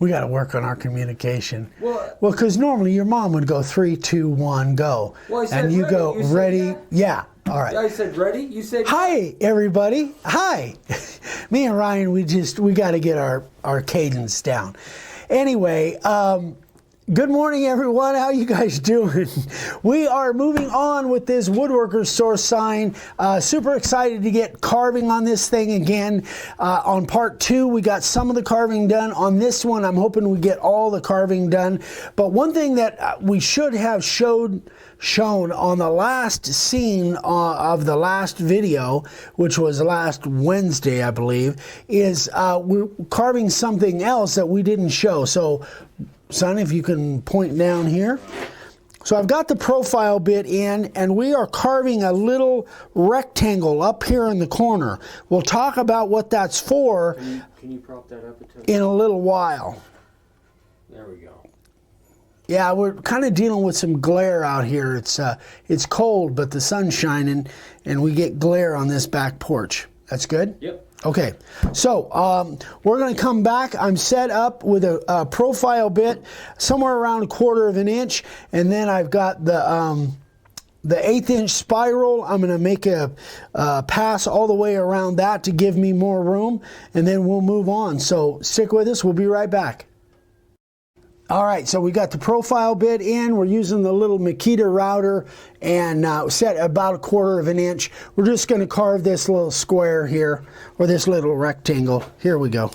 We got to work on our communication. Well, because normally your mom would go 3, 2, 1, go. Well, I said and you ready. go, You said ready? that? Yeah. All right. I said ready. You said hi, everybody. Hi. Me and Ryan, we got to get our cadence down. Anyway, good morning, everyone. How you guys doing? We are moving on with this Woodworkers store sign. Super excited to get carving on this thing again. On part 2, we got some of the carving done. On this one, I'm hoping we get all the carving done. But one thing that we should have shown on the last scene of the last video, which was last Wednesday, I believe, is we're carving something else that we didn't show. So, son, if you can point down here. So I've got the profile bit in, and we are carving a little rectangle up here in the corner. We'll talk about what that's for Can you prop that up in a little while. There we go. Yeah, we're kind of dealing with some glare out here. It's cold, but the sun's shining, and we get glare on this back porch. That's good? Yep. Okay, so we're going to come back. I'm set up with a profile bit somewhere around 1/4 of an inch, and then I've got the 1/8 inch spiral. I'm going to make a pass all the way around that to give me more room, and then we'll move on. So stick with us. We'll be right back. All right, so we got the profile bit in. We're using the little Makita router and set about 1/4 of an inch. We're just going to carve this little square here, or this little rectangle. Here we go.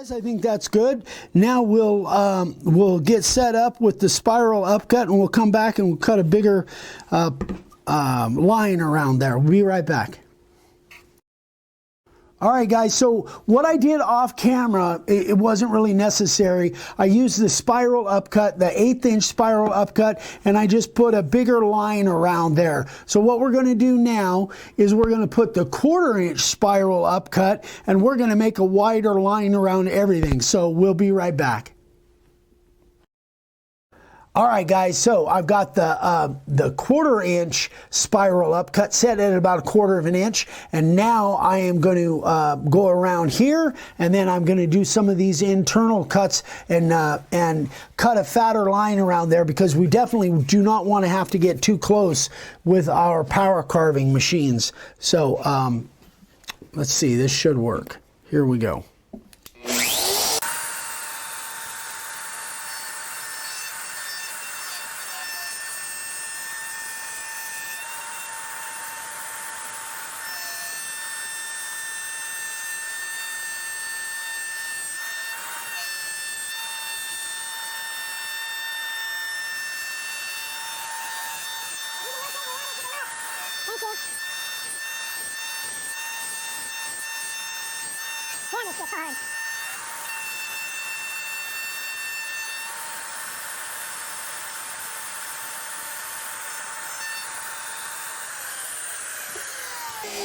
I think that's good. Now we'll get set up with the spiral upcut, and we'll come back and we'll cut a bigger line around there. We'll be right back. All right, guys, so what I did off camera, it wasn't really necessary. I used the spiral upcut, the 1/8 inch spiral upcut, and I just put a bigger line around there. So what we're going to do now is we're going to put the 1/4 inch spiral upcut, and we're going to make a wider line around everything. So we'll be right back. All right, guys, so I've got the 1/4 inch spiral upcut set at about 1/4 of an inch, and now I am going to go around here, and then I'm going to do some of these internal cuts and cut a fatter line around there, because we definitely do not want to have to get too close with our power carving machines. So let's see, this should work. Here we go.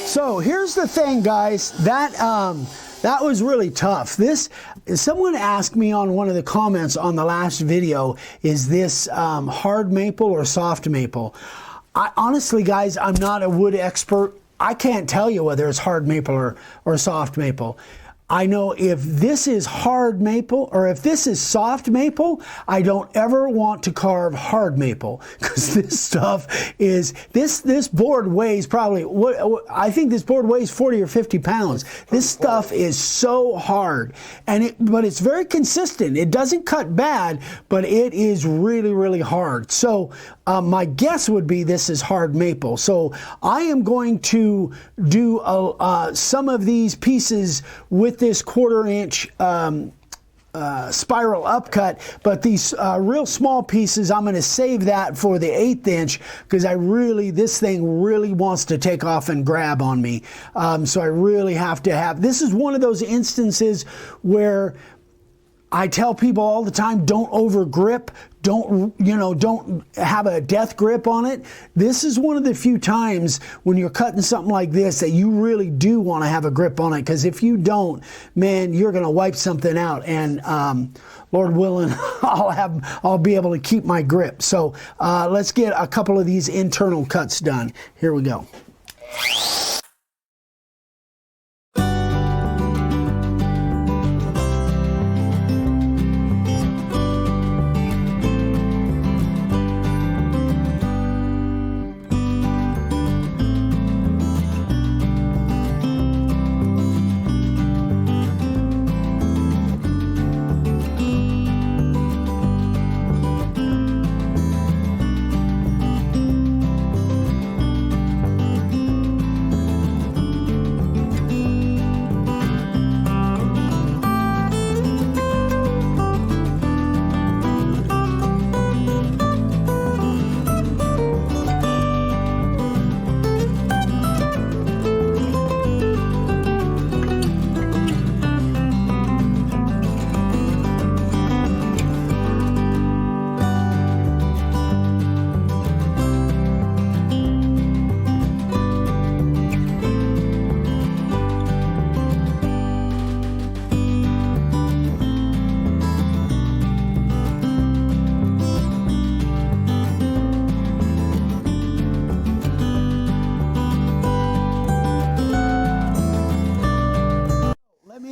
So here's the thing, guys, that was really tough. Someone asked me on one of the comments on the last video, is this hard maple or soft maple? Honestly, guys, I'm not a wood expert. I can't tell you whether it's hard maple or soft maple. I know if this is hard maple or if this is soft maple, I don't ever want to carve hard maple because this stuff is, this board weighs probably, I think this board weighs 40 or 50 pounds. This stuff is so hard, but it's very consistent. It doesn't cut bad, but it is really, really hard. So my guess would be this is hard maple. So I am going to do some of these pieces with this 1/4 inch spiral upcut, but these real small pieces, I'm going to save that for the 1/8 inch because this thing really wants to take off and grab on me. So I really have to have, this is one of those instances where I tell people all the time, don't over grip, don't have a death grip on it. This is one of the few times when you're cutting something like this that you really do want to have a grip on it, because if you don't, man, you're going to wipe something out, and Lord willing, I'll be able to keep my grip. So let's get a couple of these internal cuts done. Here we go.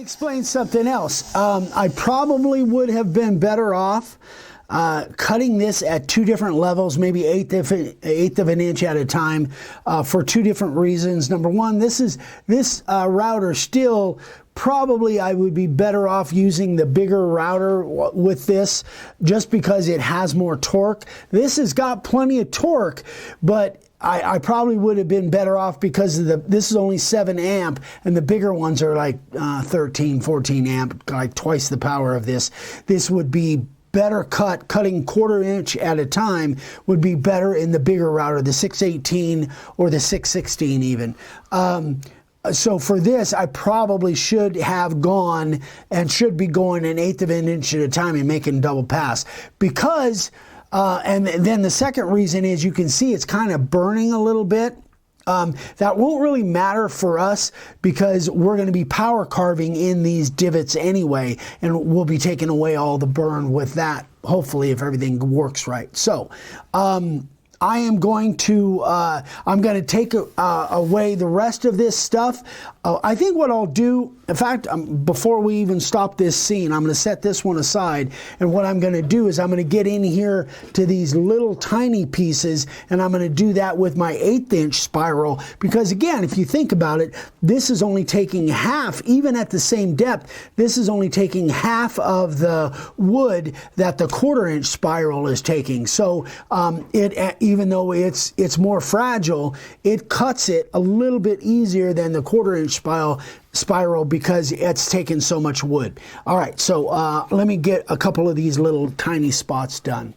Explain something else. I probably would have been better off cutting this at 2 different levels, maybe eighth of an inch at a time, for 2 different reasons. Number one, this router still, probably I would be better off using the bigger router with this, just because it has more torque. This has got plenty of torque, but I probably would have been better off because this is only 7 amp and the bigger ones are like 13, 14 amp, like twice the power of this. This would be better cutting 1/4 inch at a time would be better in the bigger router, the 618 or the 616 even. So for this, I probably should have gone and should be going 1/8 of an inch at a time and making double pass, because and then the second reason is, you can see it's kind of burning a little bit. That won't really matter for us because we're going to be power carving in these divots anyway, and we'll be taking away all the burn with that, hopefully, if everything works right. So I am going to take away the rest of this stuff. I think what I'll do, in fact, before we even stop this scene, I'm going to set this one aside, and what I'm going to do is I'm going to get in here to these little tiny pieces, and I'm going to do that with my 1/8 inch spiral, because again, if you think about it, this is only taking half, even at the same depth, this is only taking half of the wood that the 1/4 inch spiral is taking. So even though it's more fragile, it cuts it a little bit easier than the 1/4 inch spiral because it's taken so much wood. All right, so let me get a couple of these little tiny spots done.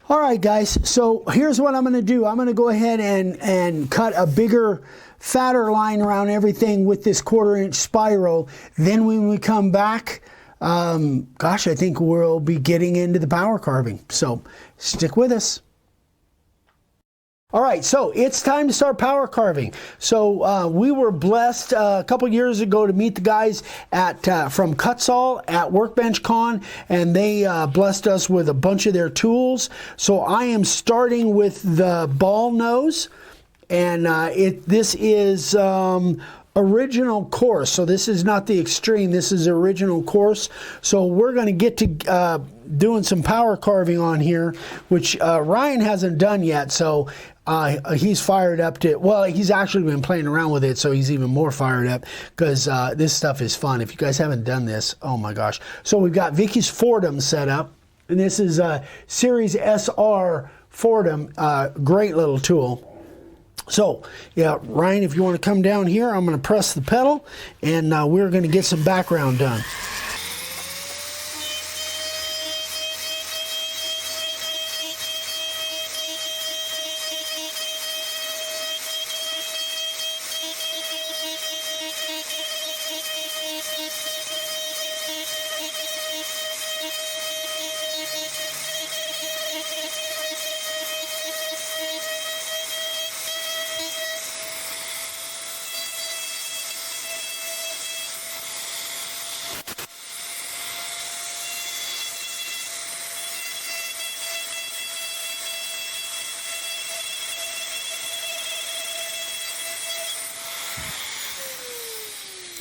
All right, guys, so here's what I'm going to do. I'm going to go ahead and cut a bigger, fatter line around everything with this 1/4-inch spiral. Then when we come back, gosh, I think we'll be getting into the power carving. So stick with us. All right, so it's time to start power carving. So we were blessed a couple years ago to meet the guys at from Kutzall at Workbench Con, and they blessed us with a bunch of their tools. So I am starting with the ball nose, and this is original course. So this is not the extreme, this is original course. So we're going to get to doing some power carving on here, which Ryan hasn't done yet. So he's fired up to, well, he's actually been playing around with it, so he's even more fired up because this stuff is fun. If you guys haven't done this, oh my gosh. So we've got Vicky's Fordham set up, and this is a Series SR Fordham, great little tool. So, yeah, Ryan, if you want to come down here, I'm going to press the pedal, and we're going to get some background done.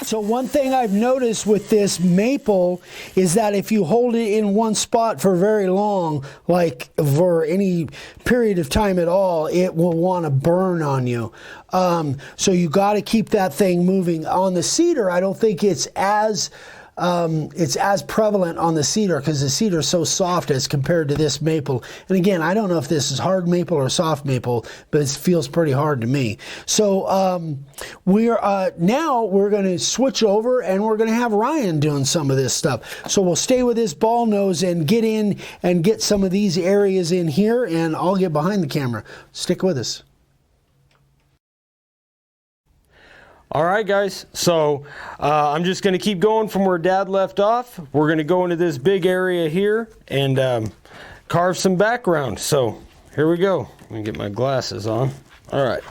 So one thing I've noticed with this maple is that if you hold it in one spot for very long, like for any period of time at all, it will want to burn on you. So you got to keep that thing moving. On the cedar, I don't think it's as prevalent on the cedar because the cedar is so soft as compared to this maple. And again, I don't know if this is hard maple or soft maple, but it feels pretty hard to me. So now we're going to switch over and we're going to have Ryan doing some of this stuff. So we'll stay with this ball nose and get in and get some of these areas in here, and I'll get behind the camera. Stick with us. All right, guys, so I'm just going to keep going from where Dad left off. We're going to go into this big area here and carve some background. So here we go. Let me get my glasses on. All right.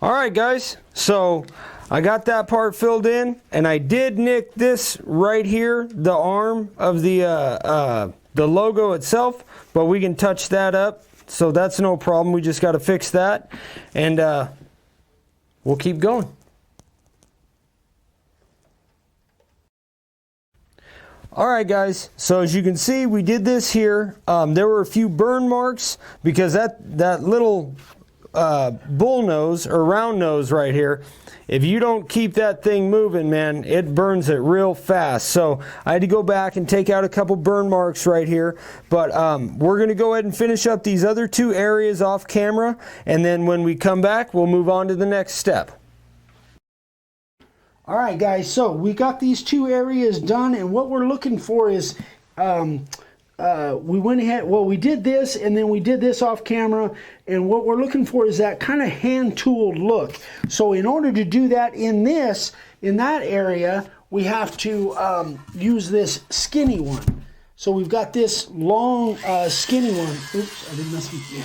All right, guys, so I got that part filled in, and I did nick this right here, the arm of the logo itself, but we can touch that up, so that's no problem. We just got to fix that, and we'll keep going. All right, guys, so as you can see, we did this here. There were a few burn marks because that little bull nose or round nose right here, if you don't keep that thing moving, man, it burns it real fast. So I had to go back and take out a couple burn marks right here, but we're going to go ahead and finish up these other two areas off camera, and then when we come back, we'll move on to the next step. All right, guys, so we got these two areas done, and what we're looking for is, we went ahead, well, we did this, and then we did this off camera, and what we're looking for is that kind of hand-tooled look. So in order to do that in that area, we have to use this skinny one. So we've got this long, skinny one. Oops, I didn't mess with you.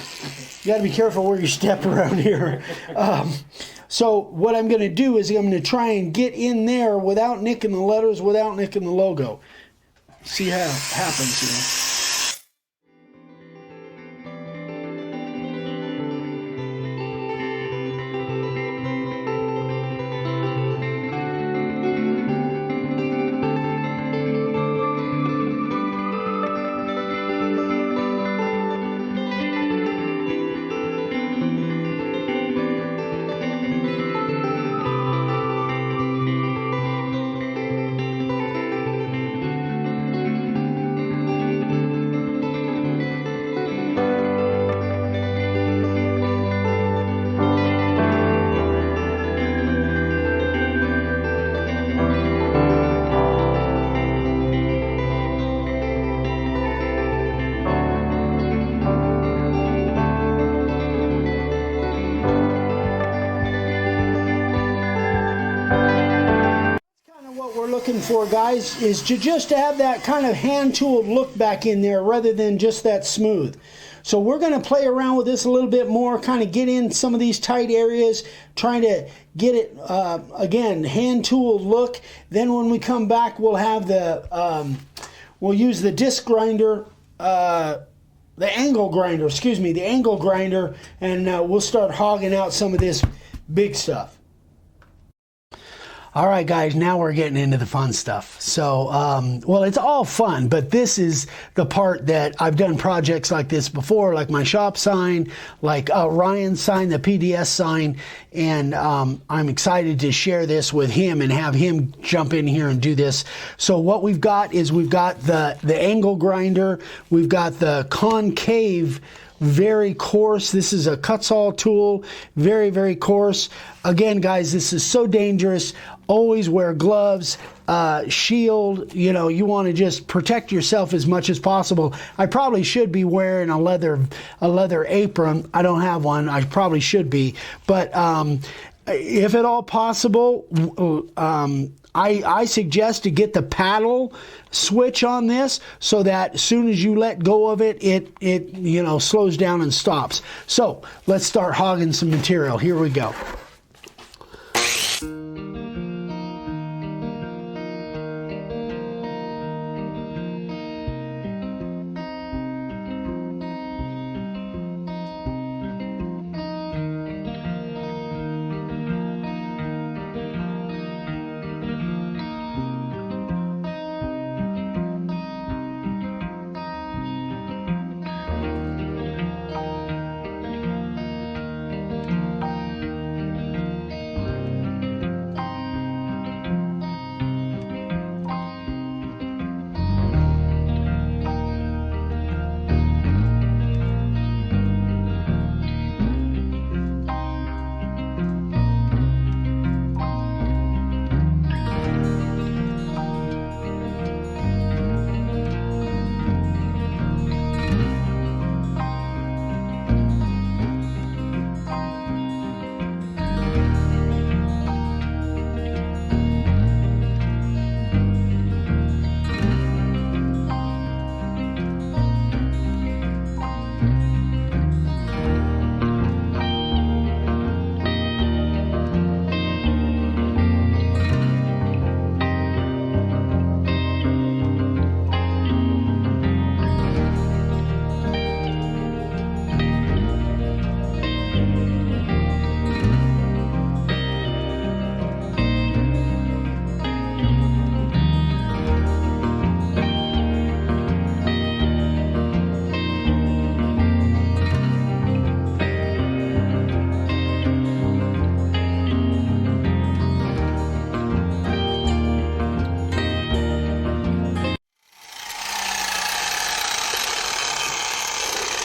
You got to be careful where you step around here. So what I'm going to do is I'm going to try and get in there without nicking the letters, without nicking the logo. See how it happens here. Looking for, guys, is to just have that kind of hand-tooled look back in there rather than just that smooth. So we're going to play around with this a little bit more, kind of get in some of these tight areas, trying to get it, again, hand-tooled look. Then when we come back, we'll have the, we'll use the disc grinder, the angle grinder, the angle grinder, and we'll start hogging out some of this big stuff. All right, guys, now we're getting into the fun stuff. So, well, it's all fun, but this is the part that I've done projects like this before, like my shop sign, like Ryan's sign, the PDS sign, and I'm excited to share this with him and have him jump in here and do this. So what we've got is we've got the angle grinder, we've got the concave, very coarse. This is a cut-saw tool, very, very coarse. Again, guys, this is so dangerous. Always wear gloves, shield. You know, you want to just protect yourself as much as possible. I probably should be wearing a leather apron. I don't have one. I probably should be. But if at all possible, I suggest to get the paddle switch on this so that as soon as you let go of it, it you know, slows down and stops. So let's start hogging some material. Here we go.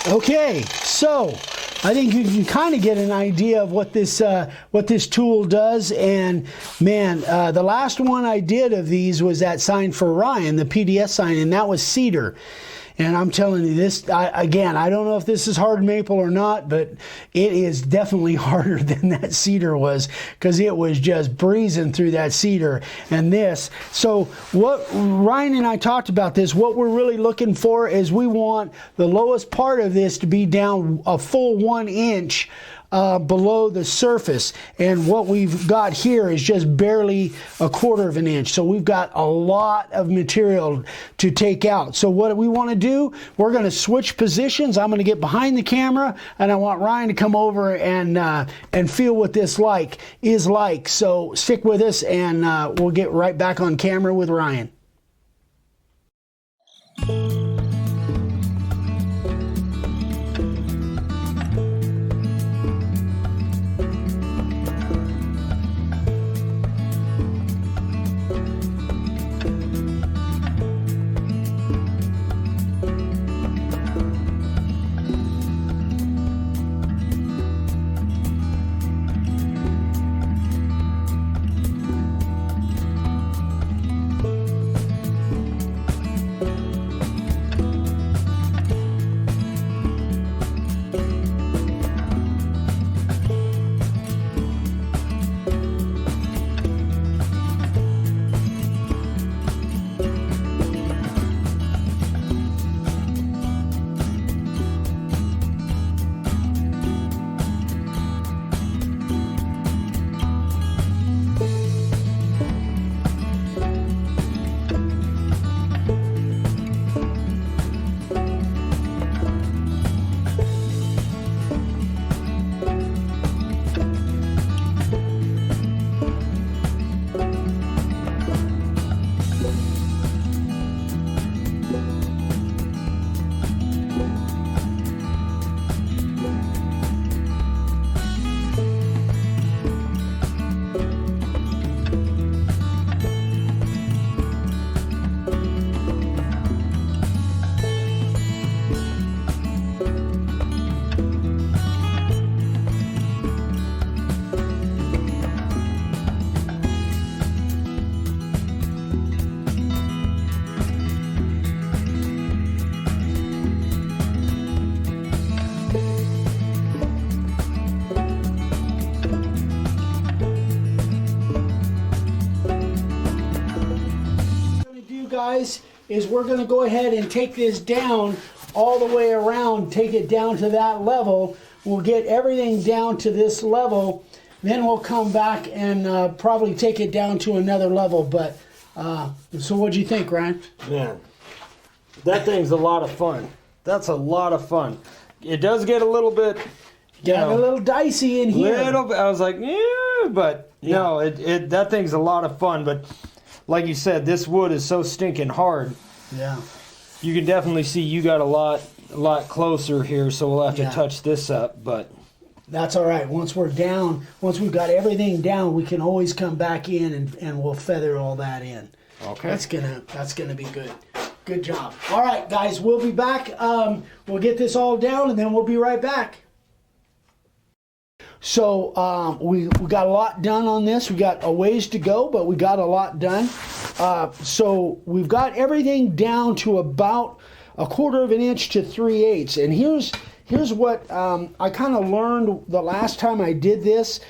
Okay, so I think you can kind of get an idea of what this tool does. And man, the last one I did of these was that sign for Ryan, the PDS sign, and that was cedar. And I'm telling you this, again, I don't know if this is hard maple or not, but it is definitely harder than that cedar was, because it was just breezing through that cedar. And this, so what Ryan and I talked about this, what we're really looking for is we want the lowest part of this to be down a full 1 inch below the surface, and what we've got here is just barely 1/4 of an inch. So we've got a lot of material to take out. So what we want to do, we're going to switch positions. I'm going to get behind the camera, and I want Ryan to come over and feel what this is like. So stick with us, and we'll get right back on camera with Ryan. Guys, is we're going to go ahead and take this down all the way around, take it down to that level. We'll get everything down to this level, then we'll come back and probably take it down to another level. But so what'd you think, Ryan? Man, that thing's a lot of fun. That's a lot of fun. It does get a little bit, a little dicey in here. I was like, yeah, but no, that thing's a lot of fun. But like you said, this wood is so stinking hard. Yeah. You can definitely see you got a lot closer here, so we'll have to touch this up, but that's all right. Once we're down, once we've got everything down, we can always come back in and we'll feather all that in. Okay. That's gonna be good. Good job. All right, guys, we'll be back. We'll get this all down and then we'll be right back. So we got a lot done on this. We got a ways to go, but we got a lot done. So we've got everything down to about 1/4 of an inch to 3/8. And here's what I kind of learned the last time I did this.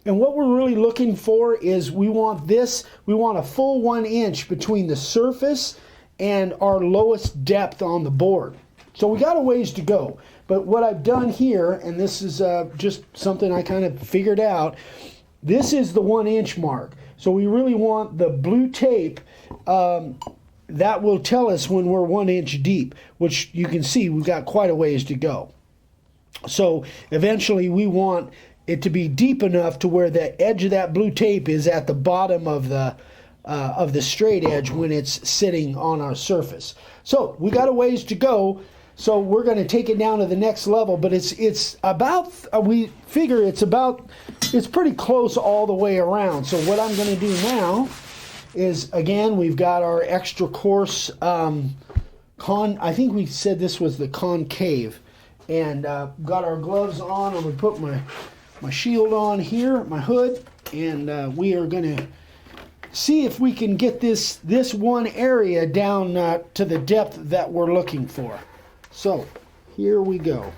And what we're really looking for is we want a full 1 inch between the surface and our lowest depth on the board. So we got a ways to go. But what I've done here, and this is just something I kind of figured out, this is the 1 inch mark. So we really want the blue tape that will tell us when we're 1 inch deep, which you can see we've got quite a ways to go. So eventually we want it to be deep enough to where the edge of that blue tape is at the bottom of the straight edge when it's sitting on our surface. So we got a ways to go. So we're going to take it down to the next level, but it's about, we figure it's pretty close all the way around. So what I'm going to do now is, again, we've got our extra coarse I think we said this was the concave. and got our gloves on. I'm going to put my shield on here, my hood, and we are going to see if we can get this one area down to the depth that we're looking for. So here we go.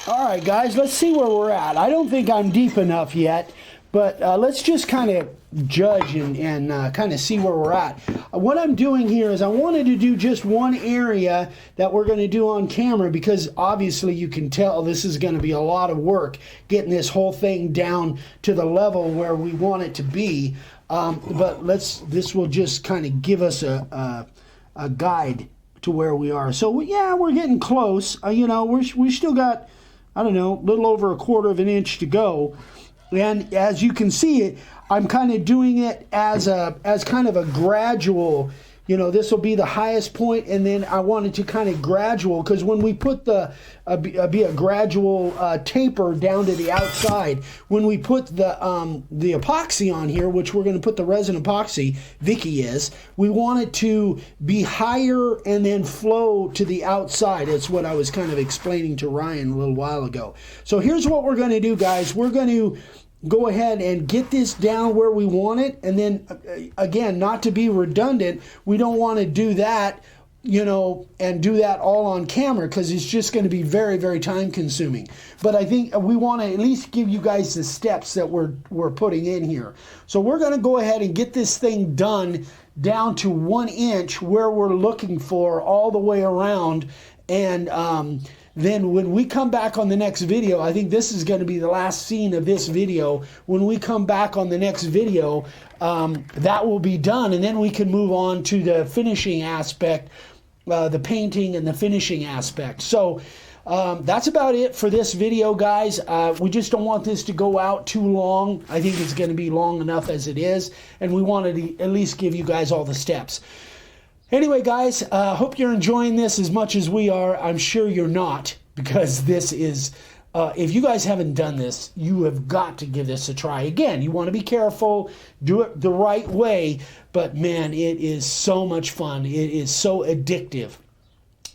All right, guys, let's see where we're at. I don't think I'm deep enough yet, but let's just kind of judge and kind of see where we're at. What I'm doing here is I wanted to do just one area that we're going to do on camera, because obviously you can tell this is going to be a lot of work getting this whole thing down to the level where we want it to be. But this will just kind of give us a guide to where we are. So yeah, we're getting close. You know, we still got, I don't know, a little over a quarter of an inch to go. And as you can see it, I'm kind of doing it as kind of a gradual, you know, this will be the highest point, and then I wanted to kind of gradual, because when we put be a gradual taper down to the outside, when we put the epoxy on here, which we're going to put the resin epoxy, Vicky is, we want it to be higher and then flow to the outside. It's what I was kind of explaining to Ryan a little while ago. So here's what we're going to do, guys. We're going to go ahead and get this down where we want it, and then again, not to be redundant, we don't want to do that, you know, and do that all on camera, because it's just going to be very, very time consuming. But I think we want to at least give you guys the steps that we're putting in here. So we're going to go ahead and get this thing done down to 1 inch where we're looking for all the way around, and then when we come back on the next video, I think this is going to be the last scene of this video. When we come back on the next video, that will be done, and then we can move on to the finishing aspect, the painting and the finishing aspect. So that's about it for this video, guys. We just don't want this to go out too long. I think it's going to be long enough as it is, and we wanted to at least give you guys all the steps. Anyway, guys, hope you're enjoying this as much as we are. I'm sure you're not, because this is, if you guys haven't done this, you have got to give this a try. Again, you want to be careful, do it the right way, but man, it is so much fun. It is so addictive.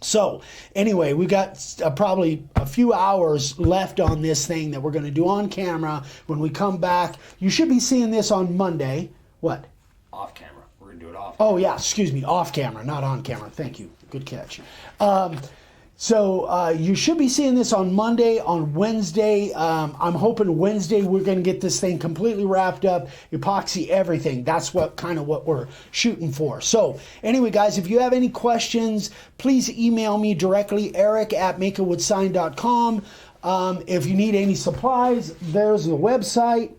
So anyway, we've got probably a few hours left on this thing that we're going to do on camera. When we come back, you should be seeing this on Monday. What? Off camera. We're going to do it off camera. Oh, yeah, excuse me, off camera, not on camera. Thank you. Good catch. So you should be seeing this on Monday. On Wednesday, I'm hoping Wednesday we're going to get this thing completely wrapped up, epoxy everything. That's what we're shooting for. So anyway, guys, if you have any questions, please email me directly, eric@makeawoodsign.com. If you need any supplies, there's the website,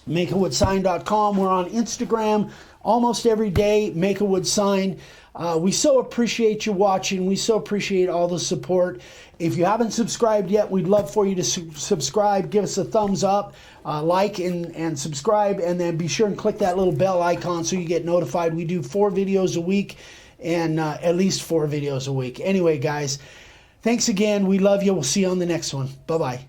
makeawoodsign.com. We're on Instagram almost every day, makeawoodsign. We so appreciate you watching. We so appreciate all the support. If you haven't subscribed yet, we'd love for you to subscribe. Give us a thumbs up, like and subscribe, and then be sure and click that little bell icon so you get notified. We do 4 videos a week, and at least 4 videos a week. Anyway, guys, thanks again. We love you. We'll see you on the next one. Bye-bye.